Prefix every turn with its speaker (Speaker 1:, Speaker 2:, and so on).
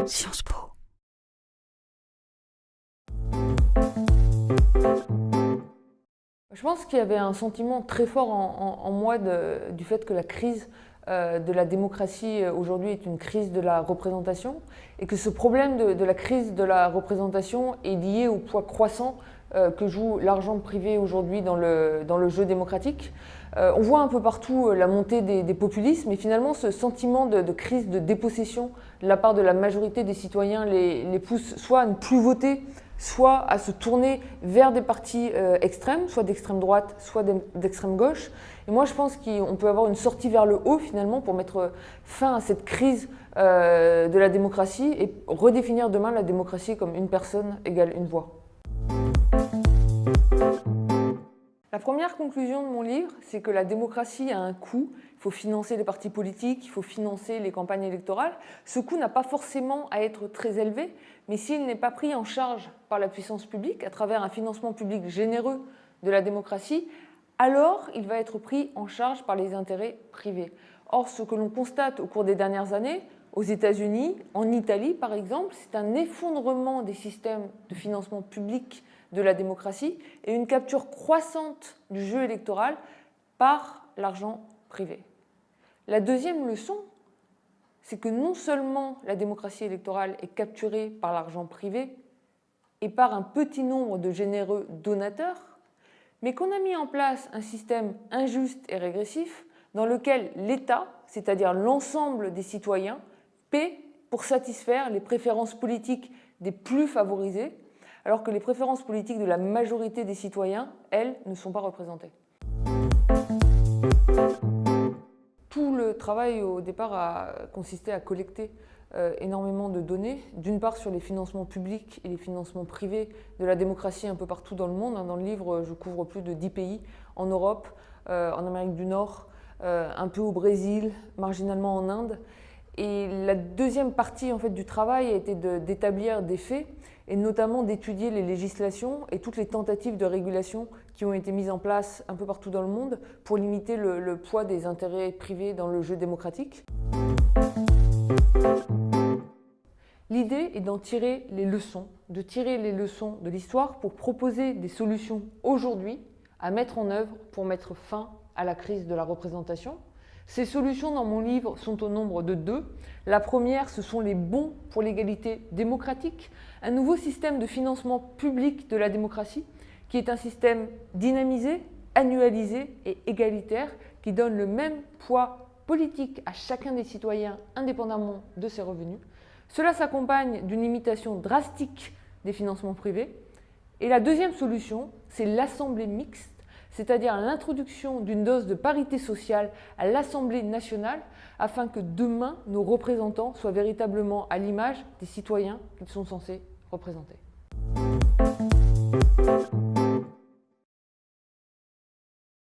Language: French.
Speaker 1: Sciences Po.
Speaker 2: Je pense qu'il y avait un sentiment très fort en moi du fait que la crise de la démocratie aujourd'hui est une crise de la représentation et que ce problème de la crise de la représentation est lié au poids croissant que joue l'argent privé aujourd'hui dans le jeu démocratique. On voit un peu partout la montée des populismes et finalement ce sentiment de crise de dépossession de la part de la majorité des citoyens les pousse soit à ne plus voter, soit à se tourner vers des partis extrêmes, soit d'extrême droite, soit d'extrême gauche. Et moi, je pense qu'on peut avoir une sortie vers le haut, finalement, pour mettre fin à cette crise de la démocratie et redéfinir demain la démocratie comme une personne égale une voix. La première conclusion de mon livre, c'est que la démocratie a un coût. Il faut financer les partis politiques, il faut financer les campagnes électorales. Ce coût n'a pas forcément à être très élevé, mais s'il n'est pas pris en charge par la puissance publique à travers un financement public généreux de la démocratie, alors il va être pris en charge par les intérêts privés. Or, ce que l'on constate au cours des dernières années, aux États-Unis, en Italie par exemple, c'est un effondrement des systèmes de financement public de la démocratie et une capture croissante du jeu électoral par l'argent privé. La deuxième leçon, c'est que non seulement la démocratie électorale est capturée par l'argent privé et par un petit nombre de généreux donateurs, mais qu'on a mis en place un système injuste et régressif dans lequel l'État, c'est-à-dire l'ensemble des citoyens, paie pour satisfaire les préférences politiques des plus favorisés, alors que les préférences politiques de la majorité des citoyens, elles, ne sont pas représentées. Tout le travail au départ a consisté à collecter énormément de données, d'une part sur les financements publics et les financements privés de la démocratie un peu partout dans le monde. Dans le livre, je couvre plus de 10 pays en Europe, en Amérique du Nord, un peu au Brésil, marginalement en Inde. Et la deuxième partie en fait, du travail a été d'établir des faits et notamment d'étudier les législations et toutes les tentatives de régulation qui ont été mises en place un peu partout dans le monde pour limiter le poids des intérêts privés dans le jeu démocratique. L'idée est d'en tirer les leçons, de tirer les leçons de l'histoire pour proposer des solutions aujourd'hui à mettre en œuvre pour mettre fin à la crise de la représentation. Ces solutions dans mon livre sont au nombre de 2. La première, ce sont les bons pour l'égalité démocratique, un nouveau système de financement public de la démocratie qui est un système dynamisé, annualisé et égalitaire qui donne le même poids politique à chacun des citoyens indépendamment de ses revenus. Cela s'accompagne d'une limitation drastique des financements privés. Et la deuxième solution, c'est l'assemblée mixte, c'est-à-dire l'introduction d'une dose de parité sociale à l'Assemblée nationale afin que demain, nos représentants soient véritablement à l'image des citoyens qu'ils sont censés représenter.